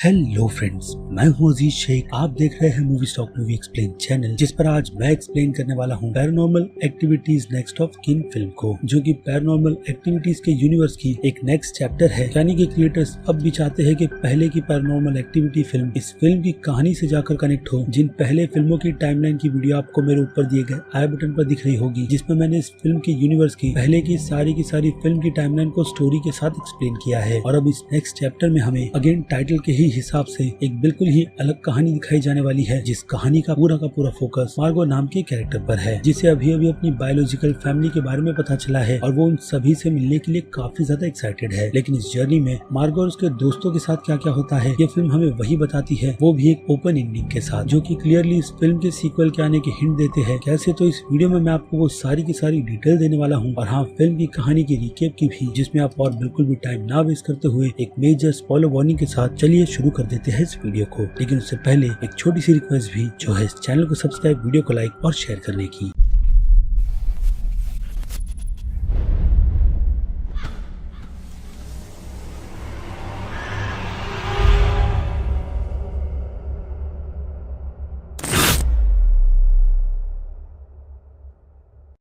Hello friends, मैं हूं अजीज शेख। आप देख रहे हैं movie stock movie explain channel, जिस पर आज मैं एक्सप्लेन करने वाला हूं paranormal activities next of kin film को, जो कि पैरानॉर्मल एक्टिविटीज के यूनिवर्स की एक नेक्स्ट चैप्टर है। यानी कि क्रिएटर्स अब भी चाहते हैं कि पहले की पैरानॉर्मल एक्टिविटी फिल्म इस फिल्म की कहानी से जाकर कनेक्ट हो। जिन पहले फिल्मों की टाइमलाइन की वीडियो आपको मेरे ऊपर दिए गए आई बटन पर दिख रही होगी, जिसमें मैंने इस फिल्म के यूनिवर्स की पहले की सारी फिल्म की टाइमलाइन को स्टोरी के साथ एक्सप्लेन किया है। और अब इस नेक्स्ट चैप्टर में हमें अगेन टाइटल के ही हिसाब से एक बिल्कुल ही अलग कहानी दिखाई जाने वाली है, जिस कहानी का पूरा फोकस मार्गो नाम के कैरेक्टर पर है, जिसे अभी अपनी बायोलॉजिकल फैमिली के बारे में पता चला है और वो उन सभी से मिलने के लिए काफी ज्यादा एक्साइटेड है। लेकिन इस जर्नी में मार्गो और उसके दोस्तों के साथ क्या क्या होता है, ये फिल्म हमें वही बताती है, वो भी एक ओपन एंडिंग के साथ, जो कि क्लियरली इस फिल्म के सीक्वल के आने के हिंट देते हैं। कैसे, तो इस वीडियो में मैं आपको वो सारी की सारी डिटेल देने वाला हूँ, और हाँ, फिल्म की कहानी की रिकेप की भी, जिसमें आप और बिल्कुल भी टाइम ना वेस्ट करते हुए एक मेजर स्पॉइलर वार्निंग के साथ चलिए शुरू कर देते हैं इस वीडियो को। लेकिन उससे पहले एक छोटी सी रिक्वेस्ट भी, जो है इस चैनल को सब्सक्राइब, वीडियो को लाइक और शेयर करने की।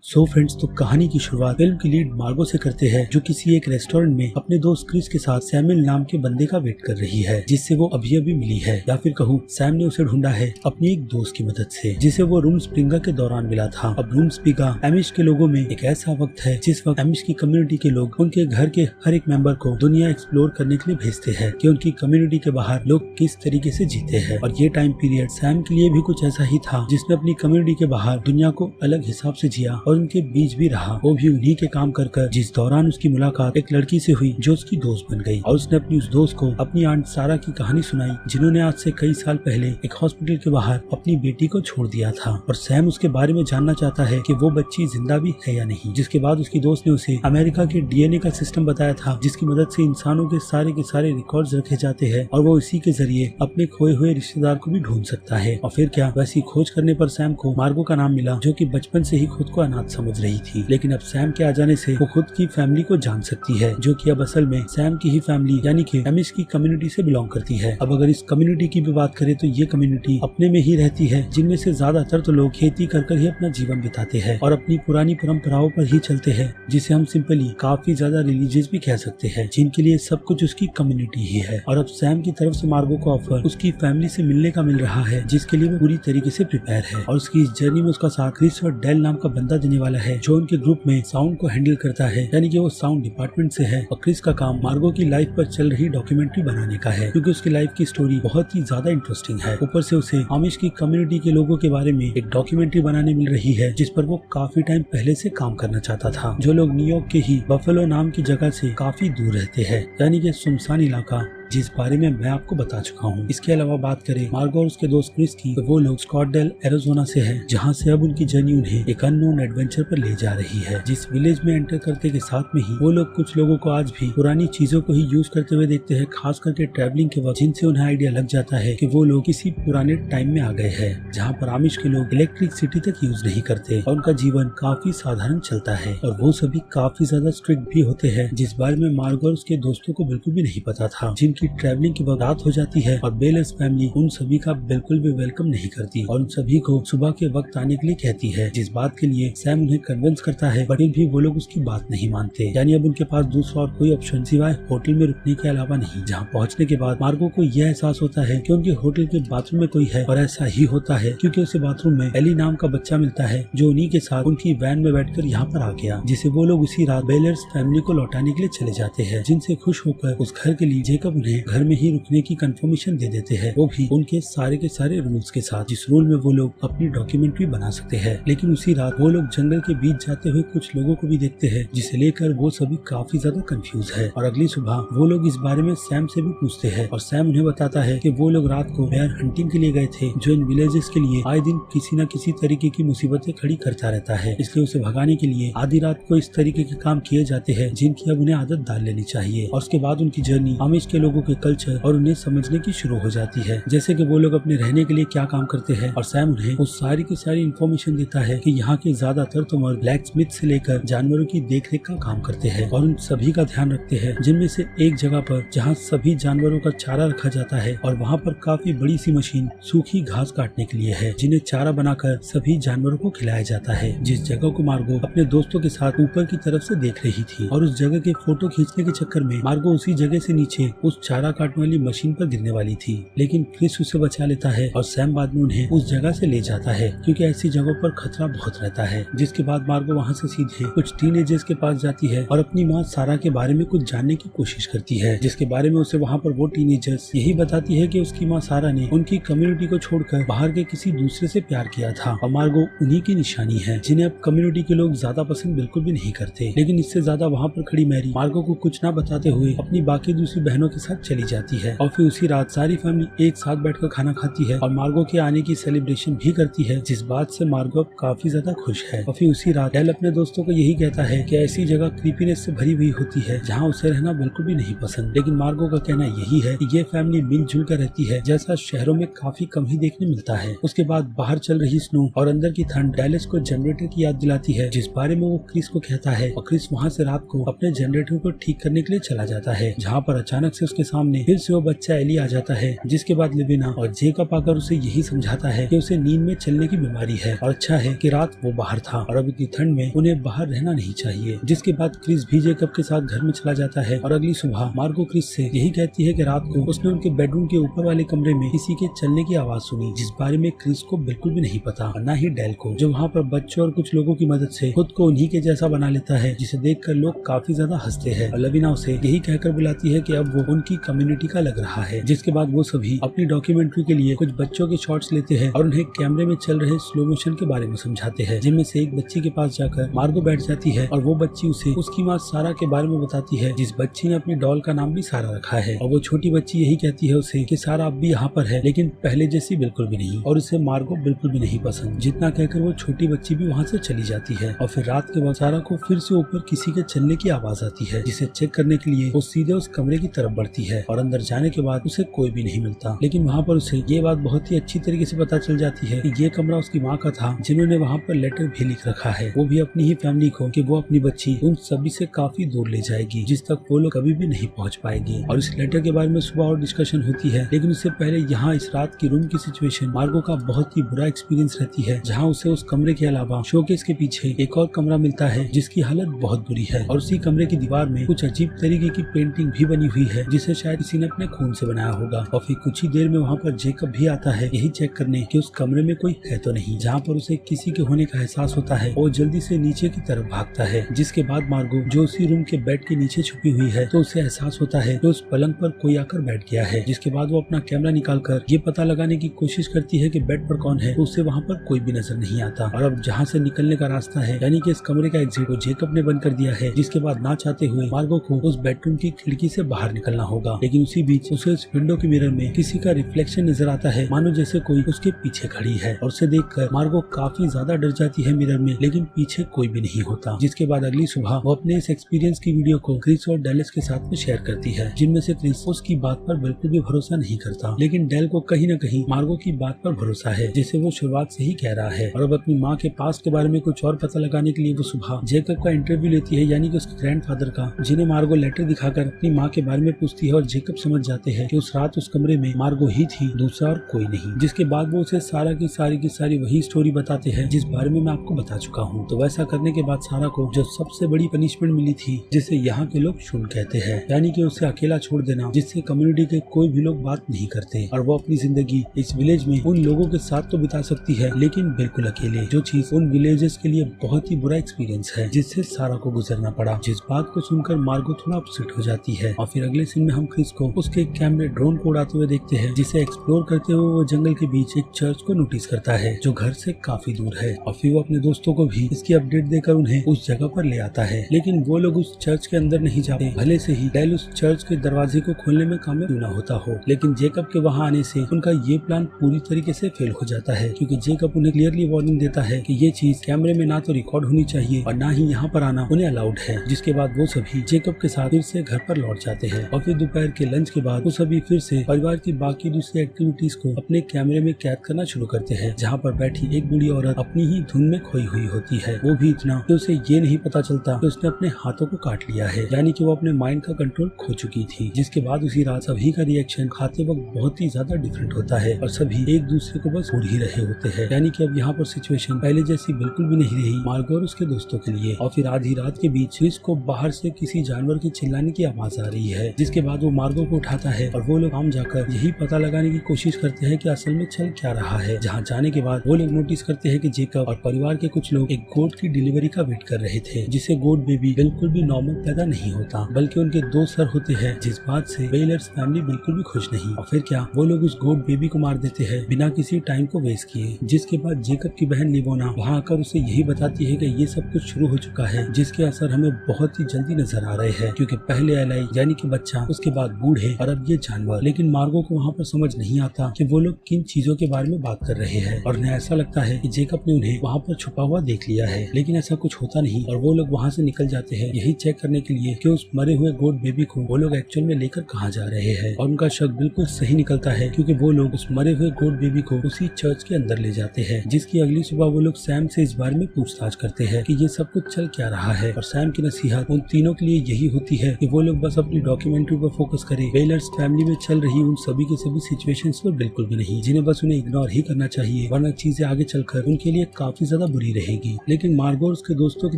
सो फ्रेंड्स, तो कहानी की शुरुआत फिल्म की लीड मार्गो से करते हैं, जो किसी एक रेस्टोरेंट में अपने दोस्त क्रिस के साथ सैमुअल नाम के बंदे का वेट कर रही है, जिससे वो अभी मिली है, या फिर कहूँ सैम ने उसे ढूंढा है अपनी एक दोस्त की मदद से, जिसे वो रूम स्प्रिंगा के दौरान मिला था। अब रूम स्प्रिंगा एमिश के लोगों में एक ऐसा वक्त है जिस वक्त एमिश की कम्युनिटी के लोग उनके घर के हर एक मेंबर को दुनिया एक्सप्लोर करने के लिए भेजते हैं कि उनकी कम्युनिटी के बाहर लोग किस तरीके से जीते हैं। और ये टाइम पीरियड सैम के लिए भी कुछ ऐसा ही था, जिसने अपनी कम्युनिटी के बाहर दुनिया को अलग हिसाब से जिया और उनके बीच भी रहा। वो भी उन्हीं के काम कर जिस दौरान उसकी मुलाकात एक लड़की से हुई जो उसकी दोस्त बन गई, और उसने अपनी उस दोस्त को अपनी आंट सारा की कहानी सुनाई, जिन्होंने आज से कई साल पहले एक हॉस्पिटल के बाहर अपनी बेटी को छोड़ दिया था। और सैम उसके बारे में जानना चाहता है कि वो बच्ची जिंदा भी है या नहीं। जिसके बाद उसकी दोस्त ने उसे अमेरिका के डीएनए का सिस्टम बताया था, जिसकी मदद से इंसानों के सारे रिकॉर्ड्स रखे जाते हैं, और वो इसी के जरिए अपने खोए हुए रिश्तेदार को भी ढूंढ सकता है। और फिर क्या, वैसी खोज करने पर सैम को मार्गो का नाम मिला, जो कि बचपन से ही खुद को अनाथ समझ रही थी। लेकिन अब सैम के आ जाने से वो खुद की फैमिली को जान सकती है, जो कि अब असल में सैम की ही फैमिली यानी कि एमिश की कम्युनिटी से बिलोंग करती है। अब अगर इस कम्युनिटी की भी बात करें, तो ये कम्युनिटी अपने में ही रहती है, जिनमें से ज्यादातर तो लोग खेती कर ही अपना जीवन बिताते हैं और अपनी पुरानी परंपराओं पर ही चलते हैं, जिसे हम सिंपली काफी ज्यादा रिलीजियस भी कह सकते हैं, जिनके लिए सब कुछ उसकी कम्युनिटी ही है। और अब सैम की तरफ से मार्गो को ऑफर उसकी फैमिली से मिलने का मिल रहा है, जिसके लिए वो पूरी तरीके से प्रिपेयर है। और उसकी इस जर्नी में उसका साथ क्रिस और डेल नाम का बंदा देने वाला है, जो उनके ग्रुप में साउंड को हैंडल करता है, यानी कि वो साउंड डिपार्टमेंट से है। और क्रिस का काम मार्गो की लाइफ पर चल रही डॉक्यूमेंट्री बनाने का है, क्योंकि उसकी लाइफ की स्टोरी बहुत ही ज्यादा इंटरेस्टिंग है। ऊपर से उसे आमिश की कम्युनिटी के लोगों के बारे में एक डॉक्यूमेंट्री बनाने मिल रही है, जिस पर वो काफी टाइम पहले से काम करना चाहता था, जो लोग न्यूयॉर्क के ही बफेलो नाम की जगह से काफी दूर रहते हैं, यानी कि सुनसान इलाका, जिस बारे में मैं आपको बता चुका हूँ। इसके अलावा बात करें मार्गो और उसके दोस्त क्रिस की, तो वो लोग स्कॉटडेल एरिज़ोना से हैं, जहाँ से अब उनकी जर्नी उन्हें एक अननोन एडवेंचर पर ले जा रही है। जिस विलेज में एंटर करते के साथ में ही वो लोग कुछ लोगों को आज भी पुरानी चीजों को ही यूज करते हुए देखते हैं, खास करके ट्रैवलिंग के वक्त, जिनसे उन्हें आइडिया लग जाता है कि वो लोग किसी पुराने टाइम में आ गए हैं, जहाँ पर आमिश के लोग इलेक्ट्रिसिटी तक यूज नहीं करते और उनका जीवन काफी साधारण चलता है। और वो सभी काफी ज्यादा स्ट्रिक्ट भी होते हैं, जिस बारे में मार्गो और उसके दोस्तों को बिल्कुल भी नहीं पता था। जिनकी ट्रैवलिंग की रात हो जाती है और बेलर्स फैमिली उन सभी का बिल्कुल भी वेलकम नहीं करती और उन सभी को सुबह के वक्त आने के लिए कहती है, जिस बात के लिए सैम उन्हें कन्विंस करता है, बट भी वो लोग उसकी बात नहीं मानते। यानी अब उनके पास दूसरा और कोई ऑप्शन सिवाय होटल में रुकने के अलावा नहीं, जहाँ पहुँचने के बाद मार्गो को यह एहसास होता है कि उनके होटल के बाथरूम में कोई है। और ऐसा ही होता है क्योंकि उसे बाथरूम में एली नाम का बच्चा मिलता है, जो उन्हीं के साथ उनकी वैन में बैठकर यहाँ पर आ गया, जिसे वो लोग उसी रात बेलर्स फैमिली को लौटाने के लिए चले जाते हैं, जिनसे खुश होकर उस घर के लिए जेकब उन्हें घर में ही रुकने की कंफर्मेशन दे देते हैं, वो भी उनके सारे के सारे रूल्स के साथ, जिस रूल में वो लोग अपनी डॉक्यूमेंट्री बना सकते हैं। लेकिन उसी रात वो लोग जंगल के बीच जाते हुए कुछ लोगों को भी देखते हैं, जिसे लेकर वो सभी काफी ज्यादा कंफ्यूज है। और अगली सुबह वो लोग इस बारे में सैम से भी पूछते हैं, और सैम उन्हें बताता है कि वो लोग रात को बेयर हंटिंग के लिए गए थे, जो इन विलेजेस के लिए आए दिन किसी न किसी तरीके की मुसीबतें खड़ी करता रहता है। इसलिए उसे भगाने के लिए आधी रात को इस तरीके के काम किए जाते हैं, जिनकी अब उन्हें आदत डाल लेनी चाहिए। और उसके बाद उनकी जर्नी आमिश के लोगों मार्गो के कल्चर और उन्हें समझने की शुरू हो जाती है, जैसे कि वो लोग अपने रहने के लिए क्या काम करते हैं। और सैम उन्हें वो सारी की सारी इन्फॉर्मेशन देता है कि यहाँ के ज्यादातर तो मर्द ब्लैक स्मिथ से लेकर जानवरों की देखरेख का काम करते हैं और उन सभी का ध्यान रखते हैं, जिनमें से एक जगह पर जहाँ सभी जानवरों का चारा रखा जाता है और वहाँ पर काफी बड़ी सी मशीन सूखी घास काटने के लिए है, जिन्हें चारा बनाकर सभी जानवरों को खिलाया जाता है। जिस जगह को मार्गो अपने दोस्तों के साथ ऊपर की तरफ से देख रही थी और उस जगह के फोटो खींचने के चक्कर में मार्गो उसी जगह से नीचे उस चारा काटने वाली मशीन पर गिरने वाली थी, लेकिन क्रिस उसे बचा लेता है और सैम बाद में उन्हें उस जगह से ले जाता है, क्योंकि ऐसी जगहों पर खतरा बहुत रहता है। जिसके बाद मार्गो वहाँ से सीधे कुछ टीनेजर्स के पास जाती है और अपनी माँ सारा के बारे में कुछ जानने की कोशिश करती है, जिसके बारे में उसे वहाँ पर वो टीनेजर्स यही बताती है कि उसकी माँ सारा ने उनकी कम्युनिटी को छोड़कर बाहर के किसी दूसरे से प्यार किया था और मार्गो उन्हीं की निशानी है, जिन्हें अब कम्युनिटी के लोग ज्यादा पसंद बिल्कुल भी नहीं करते। लेकिन इससे ज्यादा वहाँ पर खड़ी मैरी मार्गो को कुछ न बताते हुए अपनी बाकी दूसरी बहनों के साथ चली जाती है और फिर उसी रात सारी फैमिली एक साथ बैठकर खाना खाती है और मार्गो के आने की सेलिब्रेशन भी करती है, जिस बात से मार्गो अब काफी ज्यादा खुश है। और फिर उसी रात डेल अपने दोस्तों को यही कहता है कि ऐसी जगह क्रीपीनेस से भरी हुई होती है जहाँ उसे रहना बिल्कुल भी नहीं पसंद, लेकिन मार्गो का कहना यही है कि ये फैमिली मिलजुल कर रहती है, जैसा शहरों में काफी कम ही देखने मिलता है। उसके बाद बाहर चल रही स्नो और अंदर की ठंड डेलिस को जनरेटर की याद दिलाती है, जिस बारे में वो क्रिस को कहता है और क्रिस वहाँ से रात को अपने जनरेटर को ठीक करने के लिए चला जाता है, जहाँ पर अचानक से उसके सामने फिर से वो बच्चा एली आ जाता है। जिसके बाद लिविना और जेकब आकर उसे यही समझाता है कि उसे नींद में चलने की बीमारी है और अच्छा है कि रात वो बाहर था और अब इतनी ठंड में उन्हें बाहर रहना नहीं चाहिए। जिसके बाद क्रिस भी जेकब के साथ घर में चला जाता है और अगली सुबह मार्गो क्रिस से यही कहती है कि रात को उसने उनके बेडरूम के ऊपर वाले कमरे में किसी के चलने की आवाज सुनी, जिस बारे में क्रिस को बिल्कुल भी नहीं पता और न ही डेल को, जो वहाँ पर बच्चों और कुछ लोगों की मदद से खुद को उन्हीं के जैसा बना लेता है, जिसे देखकर लोग काफी ज्यादा हंसते हैं और लवीना उसे यही कहकर बुलाती है कि अब वो उनकी कम्युनिटी का लग रहा है। जिसके बाद वो सभी अपनी डॉक्यूमेंट्री के लिए कुछ बच्चों के शॉट्स लेते हैं और उन्हें कैमरे में चल रहे स्लो मोशन के बारे में समझाते हैं, जिनमें से एक बच्ची के पास जाकर मार्गो बैठ जाती है और वो बच्ची उसे उसकी माँ सारा के बारे में बताती है, जिस बच्ची ने अपनी डॉल का नाम भी सारा रखा है। और वो छोटी बच्ची यही कहती है उसे कि सारा अब भी यहाँ पर है, लेकिन पहले जैसी बिल्कुल भी नहीं, और उसे मार्गो बिल्कुल भी नहीं पसंद। जितना कहकर वो छोटी बच्ची भी वहाँ से चली जाती है और फिर रात के बाद सारा को फिर से ऊपर किसी के चलने की आवाज आती है, जिसे चेक करने के लिए वो सीधे उस कमरे की तरफ बढ़ती है और अंदर जाने के बाद उसे कोई भी नहीं मिलता। लेकिन वहाँ पर उसे ये बात बहुत ही अच्छी तरीके से पता चल जाती है कि ये कमरा उसकी माँ का था, जिन्होंने वहाँ पर लेटर भी लिख रखा है, वो भी अपनी ही फैमिली को, कि वो अपनी बच्ची उन सभी से काफी दूर ले जाएगी, जिस तक वो लोग कभी भी नहीं पहुँच पाएगी। और इस लेटर के बारे में सुबह और डिस्कशन होती है, लेकिन उससे पहले यहाँ इस रात की रूम की सिचुएशन मार्गो का बहुत ही बुरा एक्सपीरियंस रहती है, जहाँ उसे उस कमरे के अलावा शोकेस के पीछे एक और कमरा मिलता है जिसकी हालत बहुत बुरी है और उसी कमरे की दीवार में कुछ अजीब तरीके की पेंटिंग भी बनी हुई है, जिसे शायद किसी ने अपने खून से बनाया होगा। और फिर कुछ ही देर में वहाँ पर जेकब भी आता है यही चेक करने कि उस कमरे में कोई है तो नहीं, जहाँ पर उसे किसी के होने का एहसास होता है और जल्दी से नीचे की तरफ भागता है। जिसके बाद मार्गो जो उसी रूम के बेड के नीचे छुपी हुई है, तो उसे एहसास होता है कि उस पलंग पर कोई आकर बैठ गया है। जिसके बाद वो अपना कैमरा निकालकर ये पता लगाने की कोशिश करती है कि बेड पर कौन है, तो उसे वहाँ पर कोई भी नजर नहीं आता। और अब जहाँ से निकलने का रास्ता है, यानी कि इस कमरे का एग्जिट को जेकब ने बंद कर दिया है। जिसके बाद ना चाहते हुए मार्गो को उस बेडरूम की खिड़की से बाहर निकलना होगा, लेकिन उसी बीच उसे उस विंडो के मिरर में किसी का रिफ्लेक्शन नजर आता है, मानो जैसे कोई उसके पीछे खड़ी है। और उसे देखकर मार्गो काफी ज्यादा डर जाती है मिरर में, लेकिन पीछे कोई भी नहीं होता। जिसके बाद अगली सुबह वो अपने इस एक्सपीरियंस की वीडियो को क्रिस और डेलिस के साथ में शेयर करती है, जिनमें से क्रिस उसकी बात पर बिल्कुल भी भरोसा नहीं करता, लेकिन डेल को कहीं न कहीं मार्गो की बात पर भरोसा है, जिसे वो शुरुआत से ही कह रहा है। और अब अपनी माँ के पास के बारे में कुछ और पता लगाने के लिए वो सुबह जेकब का इंटरव्यू लेती है, यानी कि उसके ग्रैंडफादर का, जिन्हें मार्गो लेटर दिखाकर अपनी माँ के बारे में पूछती है और जेकब समझ जाते हैं कि उस रात उस कमरे में मार्गो ही थी, दूसरा और कोई नहीं। जिसके बाद वो उसे सारा की सारी वही स्टोरी बताते हैं जिस बारे में मैं आपको बता चुका हूँ। तो वैसा करने के बाद सारा को जो सबसे बड़ी पनिशमेंट मिली थी, जिसे यहाँ के लोग शून कहते हैं, यानी कि उसे अकेला छोड़ देना, जिससे कम्युनिटी के कोई भी लोग बात नहीं करते और वो अपनी जिंदगी इस विलेज में उन लोगों के साथ तो बिता सकती है, लेकिन बिल्कुल अकेले, जो चीज उन विलेजर्स के लिए बहुत ही बुरा एक्सपीरियंस है, जिससे सारा को गुजरना पड़ा। जिस बात को सुनकर मार्गो थोड़ा अपसेट हो जाती है। और फिर अगले सीन में हम क्रिस को उसके कैमरे ड्रोन को उड़ाते हुए देखते हैं, जिसे एक्सप्लोर करते हुए वो जंगल के बीच एक चर्च को नोटिस करता है जो घर से काफी दूर है। और फिर वो अपने दोस्तों को भी इसकी अपडेट देकर उन्हें उस जगह पर ले आता है, लेकिन वो लोग उस चर्च के अंदर नहीं जाते, भले से ही डेल उस चर्च के दरवाजे को खोलने में कामयाब क्यों ना होता हो। लेकिन जेकब के वहाँ आने से उनका ये प्लान पूरी तरीके से फेल हो जाता है, क्योंकि जेकब उन्हें क्लियरली वार्निंग देता है कि ये चीज कैमरे में ना तो रिकॉर्ड होनी चाहिए और ना ही यहाँ पर आना उन्हें अलाउड है। जिसके बाद वो सभी जेकब के साथ फिर से घर पर लौट जाते हैं। और फिर दोपहर के लंच के बाद वो सभी फिर से परिवार की बाकी दूसरी एक्टिविटीज को अपने कैमरे में कैद करना शुरू करते हैं, जहाँ पर बैठी एक बूढ़ी औरत अपनी ही धुन में खोई हुई होती है। वो भी इतना कि उसे ये नहीं पता चलता कि उसने अपने हाथों को काट लिया है, यानी कि वो अपने माइंड का कंट्रोल खो चुकी थी। जिसके बाद उसी रात सभी का रिएक्शन खाते वक्त बहुत ही ज्यादा डिफरेंट होता है और सभी एक दूसरे को बस उड़ ही रहे होते हैं, यानी कि अब यहाँ पर सिचुएशन पहले जैसी बिल्कुल भी नहीं रही मार्गो और उसके दोस्तों के लिए। और फिर आधी रात के बीच क्रिस को बाहर से किसी जानवर की चिल्लाने की आवाज आ रही है, जिसके बाद वो मार्गो को उठाता है और वो लोग आम जाकर यही पता लगाने की कोशिश करते हैं कि असल में चल क्या रहा है। जहाँ जाने के बाद वो लोग नोटिस करते हैं कि जेकब और परिवार के कुछ लोग एक गोट की डिलीवरी का वेट कर रहे थे, जिसे गोट बेबी बिल्कुल भी नॉर्मल पैदा नहीं होता, बल्कि उनके 2 सर होते हैं, जिस बात से बेलर्स फैमिली बिल्कुल भी खुश नहीं। और फिर क्या वो लोग उस गोट बेबी को मार देते हैं बिना किसी टाइम को वेस्ट किए। जिसके बाद जेकब की बहन लिबोना वहाँ आकर उसे यही बताती है कि ये सब कुछ शुरू हो चुका है, जिसके असर हमें बहुत ही जल्दी नजर आ रहे हैं, क्योंकि पहले एलाई यानी कि बच्चा, उसके बाद बूढ़े और अब ये जानवर। लेकिन मार्गो को वहाँ पर समझ नहीं आता कि वो लोग किन चीजों के बारे में बात कर रहे हैं और उन्हें ऐसा लगता है कि जेकब ने उन्हें वहाँ पर छुपा हुआ देख लिया है, लेकिन ऐसा कुछ होता नहीं और वो लोग वहाँ से निकल जाते हैं यही चेक करने के लिए कि उस मरे हुए गोट बेबी को वो लोग एक्चुअल में लेकर कहाँ जा रहे हैं। और उनका शक बिल्कुल सही निकलता है, क्योंकि वो लोग उस मरे हुए गोट बेबी को उसी चर्च के अंदर ले जाते हैं, जिसकी अगली सुबह वो लोग सैम से इस बारे में पूछताछ करते हैं कि ये सब कुछ चल क्या रहा है। और सैम की नसीहत उन तीनों के लिए यही होती है कि वो लोग बस अपनी डॉक्यूमेंट्री पर फोकस करें, बेलर्स फैमिली में चल रही उन सभी के सभी सिचुएशंस पर बिल्कुल भी नहीं, जिन्हें बस उन्हें इग्नोर ही करना चाहिए, वरना चीजें आगे चलकर उनके लिए काफी ज्यादा बुरी रहेगी। लेकिन मार्गो और उसके दोस्तों के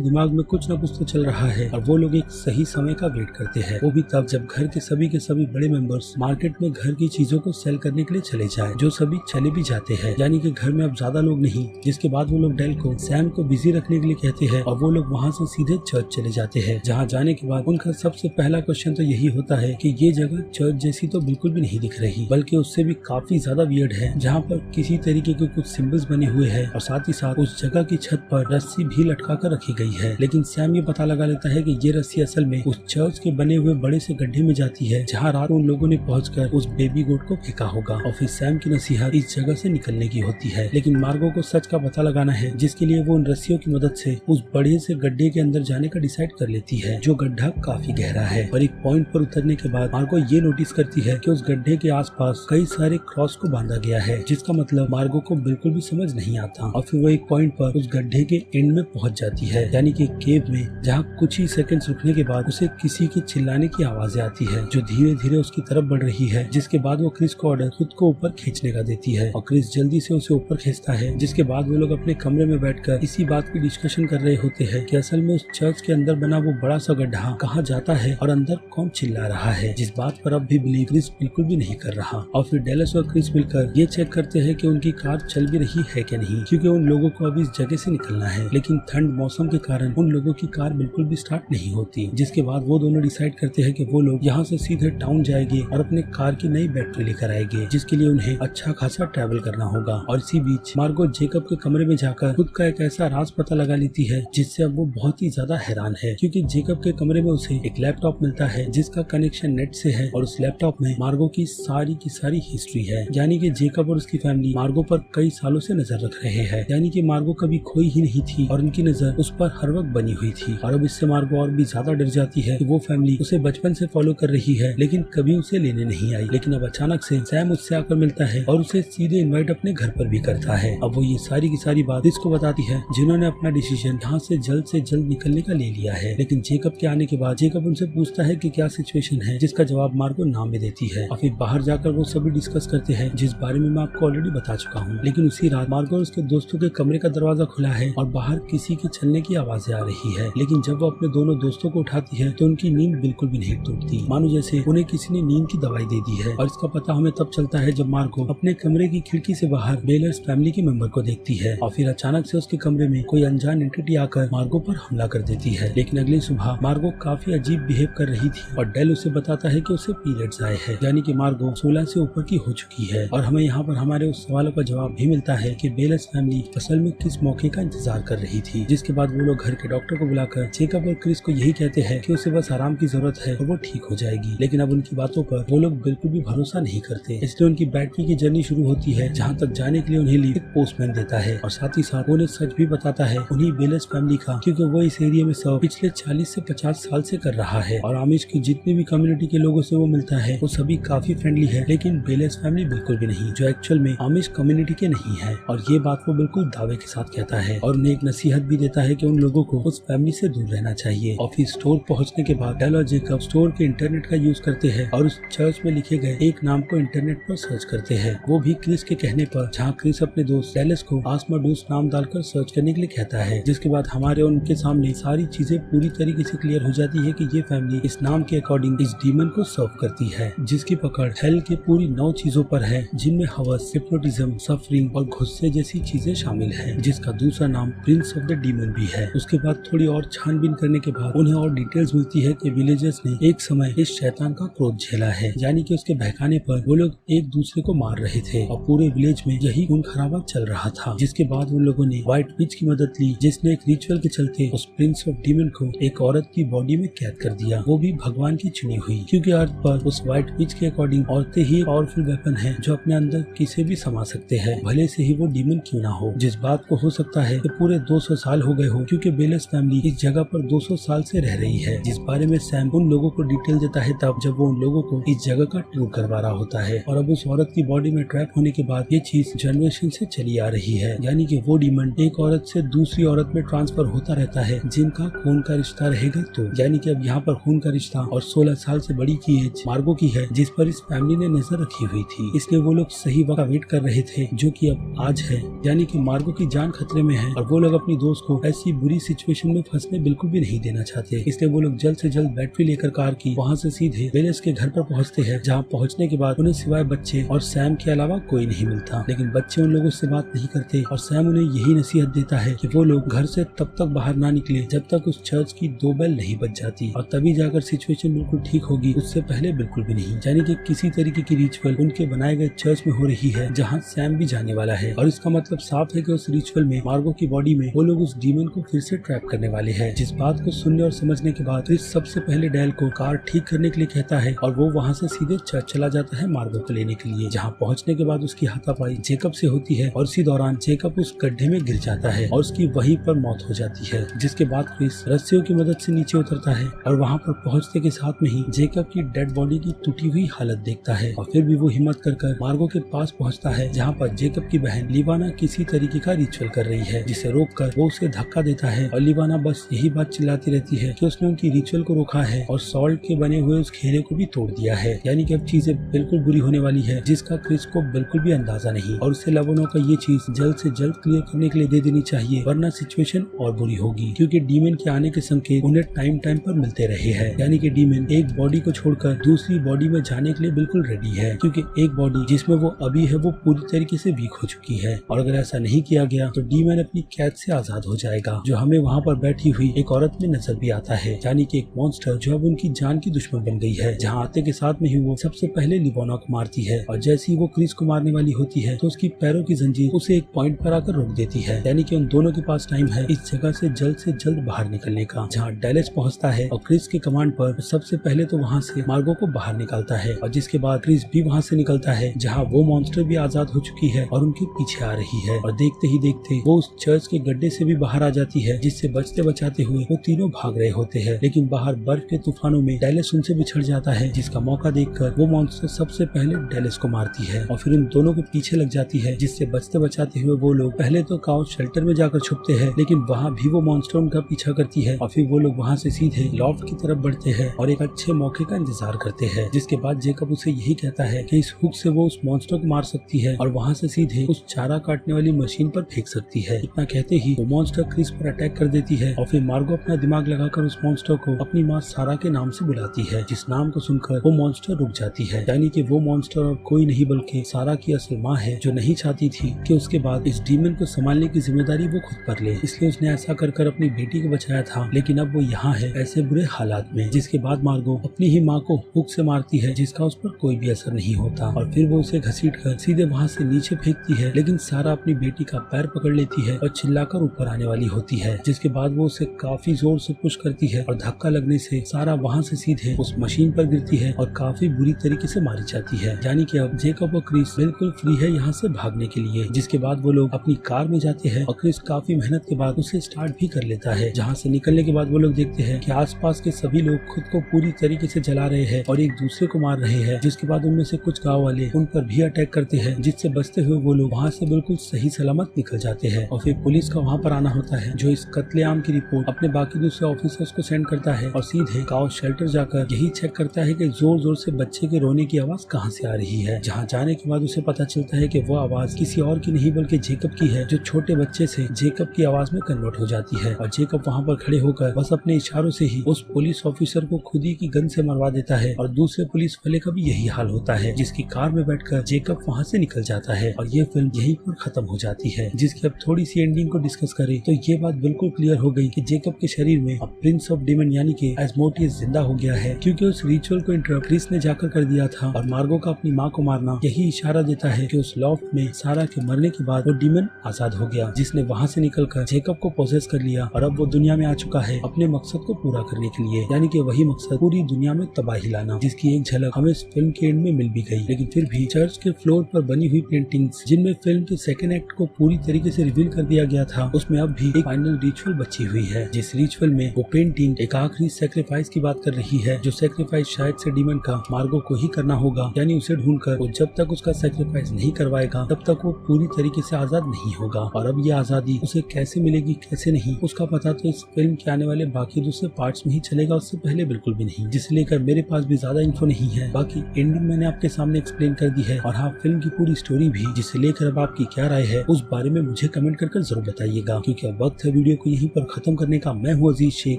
दिमाग में कुछ न कुछ तो चल रहा है और वो लोग एक सही समय का वेट करते हैं, वो भी तब जब घर के सभी बड़े मेंबर्स मार्केट में घर की चीजों को सेल करने के लिए चले जाएं, जो सभी चले भी जाते हैं, यानी कि घर में अब ज्यादा लोग नहीं। जिसके बाद वो लोग डेल को सैम को बिजी रखने के लिए कहते हैं और वो लोग वहाँ से सीधे चर्च चले जाते हैं, जहाँ जाने के बाद उनका सबसे पहला क्वेश्चन तो यही होता है कि ये जगह चर्च जैसी तो बिल्कुल भी नहीं दिख रही, बल्कि उससे भी काफी ज्यादा वियर्ड है, जहाँ पर किसी तरीके के कुछ सिंबल्स बने हुए हैं और साथ ही साथ उस जगह की छत पर रस्सी भी लटका कर रखी गई है। लेकिन सैम ये पता लगा लेता है कि ये रस्सी असल में उस चर्च के बने हुए बड़े से गड्ढे में जाती है, जहाँ रात उन लोगों ने पहुंचकर उस बेबी गोट को फेंका होगा। और फिर सैम की नसीहत इस जगह से निकलने की होती है, लेकिन मार्गो को सच का पता लगाना है, जिसके लिए वो उन रस्सियों की मदद से उस बड़े से गड्ढे के अंदर जाने का डिसाइड कर लेती है, जो गड्ढा काफी गहरा है। और एक पॉइंट पर उतरने के बाद मार्गो ये नोटिस करती है कि उस गड्ढे के आसपास कई सारे क्रॉस को बांधा गया है, जिसका मतलब मार्गो को बिल्कुल भी समझ नहीं आता। और फिर वो एक पॉइंट पर उस गड्ढे के एंड में पहुंच जाती है, यानी कि केव में, जहाँ कुछ ही सेकंड्स रुकने के बाद उसे किसी के चिल्लाने की आवाजें आती है, जो धीरे धीरे उसकी तरफ बढ़ रही है। जिसके बाद वो क्रिस को ऑर्डर खुद को ऊपर खींचने का देती है और क्रिस जल्दी से उसे ऊपर खींचता है। जिसके बाद वो लोग अपने कमरे में बैठकर इसी बात की डिस्कशन कर रहे होते हैं कि असल में उस चर्च के अंदर बना वो बड़ा सा गड्ढा कहाँ जाता है और अंदर कौन चिल्ला रहा है, जिस बात पर अब भी बिलीव क्रिस बिल्कुल भी नहीं कर रहा। और फिर डेलस और क्रिस मिलकर ये चेक करते हैं कि उनकी कार चल भी रही है कि नहीं, क्योंकि उन लोगों को अभी इस जगह से निकलना है, लेकिन ठंड मौसम के कारण उन लोगों की कार बिल्कुल भी स्टार्ट नहीं होती। जिसके बाद वो दोनों डिसाइड करते हैं कि वो लोग यहाँ से सीधे टाउन जाएंगे और अपने कार की नई बैटरी लेकर आएंगे, जिसके लिए उन्हें अच्छा खासा ट्रैवल करना होगा। और इसी बीच मार्गो जेकब के कमरे में जाकर खुद का एक ऐसा राज पता लगा लेती है, जिससे अब वो बहुत ही ज्यादा हैरान है, क्योंकि जेकब के कमरे में उसे एक लैपटॉप मिलता है, जिसका कनेक्शन नेट से है और उस लैपटॉप में मार्गो की सारी हिस्ट्री है। यानी कि जेकब और उसकी फैमिली मार्गो पर कई सालों से नजर रख रहे हैं, यानी कि मार्गो कभी खोई ही नहीं थी और उनकी नजर उस पर हर वक्त बनी हुई थी। और अब इससे मार्गो और भी ज्यादा डर जाती है कि वो फैमिली उसे बचपन से फॉलो कर रही है, लेकिन कभी उसे लेने नहीं आई। लेकिन अब अचानक से सैम उससे आकर मिलता है और उसे सीधे इनवाइट अपने घर पर भी करता है। अब वो ये सारी की सारी बात इसको बताती है, जिन्होंने अपना डिसीजन यहाँ से जल्द निकलने का ले लिया है। लेकिन जेकब के आने के बाद जेकब उनसे पूछता है कि क्या सिचुएशन है, जिसका जवाब मार्गो ना में देती है। और फिर बाहर जाकर वो सभी डिस्कस करते हैं, जिस बारे में मैं आपको ऑलरेडी बता चुका हूँ। लेकिन उसी रात मार्गो और उसके दोस्तों के कमरे का दरवाजा खुला है और बाहर किसी के चलने की आवाजें आ रही है। लेकिन जब वो अपने दोनों दोस्तों को उठाती है तो उनकी नींद बिल्कुल भी नहीं टूटती, मानो जैसे उन्हें किसी ने नींद की दवाई दे दी है। और इसका पता हमें तब चलता है जब मार्गो अपने कमरे की खिड़की से बाहर बेलर्स फैमिली के मेंबर को देखती है और फिर अचानक से उसके कमरे में कोई अनजान एंटिटी आकर मार्गो पर हमला कर देती है। लेकिन अगली सुबह मार्गो काफी अजीब बिहेव कर रही थी और डेल उसे बताता है कि उसे पीरियड्स आए हैं, यानी कि मार्गो 16 से ऊपर की हो चुकी है। और हमें यहाँ पर हमारे उस सवालों का जवाब भी मिलता है कि बेलर्स फैमिली असल में किस मौके का इंतजार कर रही थी। जिसके बाद वो लोग घर के डॉक्टर को बुलाकर जेकब और क्रिस को यही कहते हैं कि उसे बस आराम की जरूरत है और वो ठीक हो जाएगी। लेकिन अब उनकी बातों पर वो लोग बिल्कुल भी भरोसा नहीं करते, इसलिए उनकी बैटरी की जर्नी शुरू होती है, जहाँ तक जाने के लिए उन्हें लीव एक पोस्टमैन देता है और साथ ही साथ उन्हें सच भी बताता है उन्हीं बेलर्स फैमिली का, क्योंकि वो इस एरिया में सब पिछले 40 से 50 साल से कर रहा है और आमिश की जितनी भी कम्युनिटी कम्युनिटी के लोगों से वो मिलता है वो सभी काफी फ्रेंडली है, लेकिन बेलेस फैमिली बिल्कुल भी नहीं, जो एक्चुअल में आमिश कम्युनिटी के नहीं है। और ये बात वो बिल्कुल दावे के साथ कहता है और उन्हें एक नसीहत भी देता है कि उन लोगों को उस फैमिली से दूर रहना चाहिए। ऑफिस स्टोर पहुंचने के बाद डेल और जेकब स्टोर के इंटरनेट का यूज करते हैं और उस चर्च में लिखे गए एक नाम को इंटरनेट पर सर्च करते हैं, वो भी क्रिस के कहने पर, जहाँ क्रिस अपने दोस्त डेलिस को आसमाडूस नाम डालकर सर्च करने के लिए कहता है। जिसके बाद हमारे उनके सामने सारी चीजें पूरी तरीके से क्लियर हो जाती है कि ये फैमिली इस नाम के अकॉर्डिंग इस डीमन को सर्व करती है, जिसकी पकड़ हेल के पूरी 9 चीजों पर है, जिनमें हवस, हिप्नोटिज्म, सफरिंग और गुस्से जैसी चीजें शामिल हैं, जिसका दूसरा नाम प्रिंस ऑफ द डीमन भी है। उसके बाद थोड़ी और छानबीन करने के बाद उन्हें और डिटेल्स मिलती है कि विलेजर्स ने एक समय इस शैतान का क्रोध झेला है, यानी कि उसके बहकाने पर वो लोग एक दूसरे को मार रहे थे और पूरे विलेज में यही खून खराबा चल रहा था। जिसके बाद उन लोगों ने व्हाइट विच की मदद ली, जिसने एक रिचुअल के चलते उस प्रिंस ऑफ डीमन को एक औरत की बॉडी में कैद कर दिया, वो भी भगवान की चुनी हुई, क्योंकि अर्थ पर उस व्हाइट विच के अकॉर्डिंग औरतें ही पावरफुल वेपन है जो अपने अंदर किसे भी समा सकते हैं, भले से ही वो डीमन क्यों ना हो। जिस बात को हो सकता है कि पूरे 200 साल हो गए हो, क्योंकि बेलेस फैमिली इस जगह पर 200 साल से रह रही है, जिस बारे में सैम उन लोगों को डिटेल देता है तब जब वो उन लोगों को इस जगह का टूर करवा रहा होता है। और अब उस औरत की बॉडी में ट्रैप होने के बाद ये चीज जनरेशन से चली आ रही है, यानी कि वो डीमन एक औरत से दूसरी औरत में ट्रांसफर होता रहता है जिनका खून का रिश्ता रहेगा। तो यानी कि अब यहाँ पर खून का रिश्ता और 16 साल से बड़ी की एज मार्गो की है, जिस पर इस फैमिली ने नजर रखी हुई थी। इसलिए वो लोग सही वक्त वेट कर रहे थे, जो कि अब आज है, यानी कि मार्गो की जान खतरे में है और वो लोग अपनी दोस्त को ऐसी बुरी सिचुएशन में फंसने बिल्कुल भी नहीं देना चाहते। इसलिए वो लोग जल्द से जल्द बैटरी लेकर कार की वहाँ से सीधे बेलेस के घर पर पहुँचते हैं, जहाँ पहुँचने के बाद उन्हें सिवाय बच्चे और सैम के अलावा कोई नहीं मिलता। लेकिन बच्चे उन लोगों से बात नहीं करते और सैम उन्हें यही नसीहत देता है कि वो लोग घर से तब तक बाहर ना निकले जब तक उस चर्च की 2 बेल नहीं बज जाती, और तभी जाकर सिचुएशन बिल्कुल ठीक होगी, उससे पहले बिल्कुल भी नहीं। यानी कि किसी तरीके की रिचुअल उनके बनाए गए चर्च में हो रही है, जहाँ सैम भी जाने वाला है। और इसका मतलब साफ है कि उस रिचुअल में मार्गो की बॉडी में वो लोग उस डीमन को फिर से ट्रैप करने वाले हैं। जिस बात को सुनने और समझने के बाद क्रिस सबसे पहले डेल को कार ठीक करने के लिए कहता है और वो वहाँ से सीधे चर्च चला जाता है मार्गो को लेने के लिए। जहाँ पहुँचने के बाद उसकी हाथापाई जेकब से होती है और इसी दौरान जेकब उस गड्ढे में गिर जाता है और उसकी वहीं पर मौत हो जाती है। जिसके बाद क्रिस रस्सियों की मदद से नीचे उतरता है और वहाँ पर पहुँचने के साथ में ही जेकब की डेड बॉडी की टूटी हुई हालत देखता है, और फिर भी वो हिम्मत कर मार्गो के पास पहुँचता है, जहाँ पर जेकब की बहन लिवाना किसी तरीके का रिचुअल कर रही है, जिसे रोककर वो उसे धक्का देता है और लिवाना बस यही बात चिल्लाती रहती है कि उसने उनकी रिचुअल को रोका है और सॉल्ट के बने हुए उस घेरे को भी तोड़ दिया है। यानी कि अब चीजें बिल्कुल बुरी होने वाली है, जिसका क्रिस को बिल्कुल भी अंदाजा नहीं, और उसे लवनों का ये चीज जल्द से जल्द क्लियर करने के लिए दे देनी चाहिए, वरना सिचुएशन और बुरी होगी। क्योंकि डीमन के आने के संकेत उन्हें टाइम टाइम पर मिलते रहे हैं, यानी कि डीमन एक बॉडी को छोड़कर दूसरी बॉडी में जाने के लिए बिल्कुल रेडी है, क्योंकि एक बॉडी जिसमें वो अभी है वो पूरी तरीके से वीक हो चुकी है, और अगर ऐसा नहीं किया गया तो डीमन अपनी कैद से आजाद हो जाएगा, जो हमें वहाँ पर बैठी हुई एक औरत में नजर भी आता है, यानी कि एक मॉन्स्टर जो अब उनकी जान की दुश्मन बन गई है। जहाँ आते के साथ में ही वो सबसे पहले लिवाना को मारती है, और जैसे ही वो क्रिस को मारने वाली होती है तो उसकी पैरों की जंजीर उसे एक पॉइंट पर आकर रोक देती है, यानी कि उन दोनों के पास टाइम है इस जगह से जल्द बाहर निकलने का। जहाँ डेलिस पहुँचता है और क्रिस के कमांड पर सबसे पहले तो वहाँ से मार्गो को बाहर निकालता है, और जिसके बाद क्रिस भी वहाँ से निकलता है, जहाँ वो मॉन्स्टर भी आजाद हो चुकी है और उनके पीछे आ रही है, और देखते ही देखते वो उस चर्च के गड्ढे से भी बाहर आ जाती है, जिससे बचते बचाते हुए वो तीनों भाग रहे होते हैं। लेकिन बाहर बर्फ के तूफानों में डेलिस उनसे बिछड़ जाता है, जिसका मौका देखकर वो मॉन्स्टर सबसे पहले डेलिस को मारती है और फिर उन दोनों के पीछे लग जाती है, जिससे बचते बचाते हुए वो लोग पहले तो काउच शेल्टर में जाकर छुपते हैं, लेकिन वहाँ भी वो मॉन्स्टर उनका पीछा करती है, और फिर वो लोग वहाँ से सीधे लॉफ्ट की तरफ बढ़ते हैं और एक अच्छे मौके का इंतजार करते हैं। जिसके बाद जेकब उसे यही कहता है कि इस हुक से वो उस मॉन्स्टर को मार सकती है और वहाँ से सीधे उस चारा काटने वाली मशीन पर फेंक सकती है। इतना कहते ही वो मॉन्स्टर क्रिस पर अटैक कर देती है, और फिर मार्गो अपना दिमाग लगाकर उस मॉन्स्टर को अपनी माँ सारा के नाम से बुलाती है, जिस नाम को सुनकर वो मॉन्स्टर रुक जाती है, यानी कि वो मॉन्स्टर और कोई नहीं बल्कि सारा की असल माँ है, जो नहीं चाहती थी कि उसके बाद इस डीमन को संभालने की जिम्मेदारी वो खुद पर ले। इसलिए उसने ऐसा कर अपनी बेटी को बचाया था, लेकिन अब वो यहाँ है ऐसे बुरे हालात में। जिसके बाद मार्गो अपनी ही माँ को हुक से मारती है, जिसका उस पर कोई भी असर नहीं होता, और फिर वो उसे घसीटकर सीधे वहाँ से नीचे फेंकती है, लेकिन सारा अपनी बेटी का पैर पकड़ लेती है और चिल्लाकर ऊपर आने वाली होती है। जिसके बाद वो उसे काफी जोर से पुश करती है और धक्का लगने से सारा वहाँ से सीधे उस मशीन पर गिरती है और काफी बुरी तरीके से मारी जाती है। यानी कि अब जेकब और क्रिस बिल्कुल फ्री है यहाँ से भागने के लिए। जिसके बाद वो लोग अपनी कार में जाते हैं और क्रिस काफी मेहनत के बाद उसे स्टार्ट भी कर लेता है। जहाँ से निकलने के बाद वो लोग देखते हैं कि आसपास के सभी लोग खुद को पूरी तरीके पटाखे से जला रहे हैं और एक दूसरे को मार रहे हैं, जिसके बाद उनमें से कुछ गाँव वाले उन पर भी अटैक करते हैं, जिससे बचते हुए वो लोग वहाँ से बिल्कुल सही सलामत निकल जाते हैं। और फिर पुलिस का वहाँ पर आना होता है, जो इस कत्लेआम की रिपोर्ट अपने बाकी दूसरे ऑफिसर्स को सेंड करता है और सीधे गाँव शेल्टर जाकर यही चेक करता है कि जोर जोर से बच्चे के रोने की आवाज कहाँ से आ रही है। जहाँ जाने के बाद उसे पता चलता है कि वो आवाज किसी और की नहीं बल्कि जेकब की है, जो छोटे बच्चे से जेकब की आवाज में कन्वर्ट हो जाती है। और जेकब वहाँ पर खड़े होकर बस अपने इशारों से ही उस पुलिस ऑफिसर को खुद ही की गन से मरवा देता है। और दूसरे पुलिस वाले का भी यही हाल होता है, जिसकी कार में बैठकर जेकब वहाँ से निकल जाता है। और ये फिल्म यहीं पर खत्म हो जाती है। जिसकी अब थोड़ी सी एंडिंग को डिस्कस करें तो ये बात बिल्कुल क्लियर हो गई कि जेकब के शरीर में अब प्रिंस ऑफ डेमन यानी कि एस्मोटियस जिंदा हो गया है, क्योंकि उस रिचुअल को इंटरप्ट क्रिस ने जाकर कर दिया था। और मार्गो का अपनी माँ को मारना यही इशारा देता है कि उस लॉफ्ट में सारा के मरने के बाद वो डीमन आजाद हो गया, जिसने वहाँ से निकलकर जेकब को पोजेस कर लिया और अब वो दुनिया में आ चुका है अपने मकसद को पूरा करने के लिए, यानी कि वही मकसद पूरी दुनिया में तबाही लाना, जिसकी एक झलक हमें इस फिल्म के एंड में मिल भी गई। लेकिन फिर भी चर्च के फ्लोर पर बनी हुई पेंटिंग्स, जिनमें फिल्म के सेकेंड एक्ट को पूरी तरीके से रिवील कर दिया गया था, उसमें अब भी एक फाइनल रिचुअल बची हुई है। जिस रिचुअल में वो पेंटिंग एक आखिरी सेक्रीफाइस की बात कर रही है, जो सेक्रीफाइस शायद से डीमन का मार्गो को ही करना होगा, यानी उसे ढूंढकर वो जब तक उसका सेक्रीफाइस नहीं करवाएगा तब तक वो पूरी तरीके से आजाद नहीं होगा। और अब ये आजादी उसे कैसे मिलेगी कैसे नहीं, उसका पता तो इस फिल्म के आने वाले बाकी दूसरे पार्ट्स में ही चलेगा, उससे पहले बिल्कुल भी नहीं, जिसे लेकर मेरे पास भी ज्यादा इन्फो नहीं है। बाकी एंडिंग मैंने आपके सामने एक्सप्लेन कर दी है, और हाँ, फिल्म की पूरी स्टोरी भी, जिसे लेकर अब आपकी क्या राय है उस बारे में मुझे कमेंट कर जरूर बताइएगा, क्योंकि अब वक्त है वीडियो को यहीं पर खत्म करने का। मैं हूँ अजीज शेख,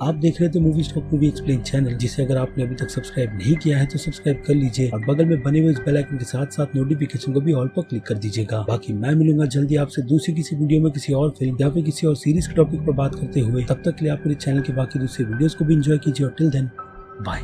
आप देख रहे थे movie stock movie explain channel, जिसे अगर आपने अभी तक सब्सक्राइब नहीं किया है तो सब्सक्राइब कर लीजिए और बगल में बने हुए इस बेल आइकन के साथ साथ नोटिफिकेशन को भी ऑल पर क्लिक कर दीजिएगा। बाकी मैं मिलूंगा जल्दी आपसे दूसरी किसी वीडियो में किसी और फिल्म या फिर किसी और सीरीज के टॉपिक पर बात करते हुए। तब तक के लिए आप मेरे चैनल के बाकी दूसरे वीडियोस को भी एंजॉय कीजिए और टिल देन बाय।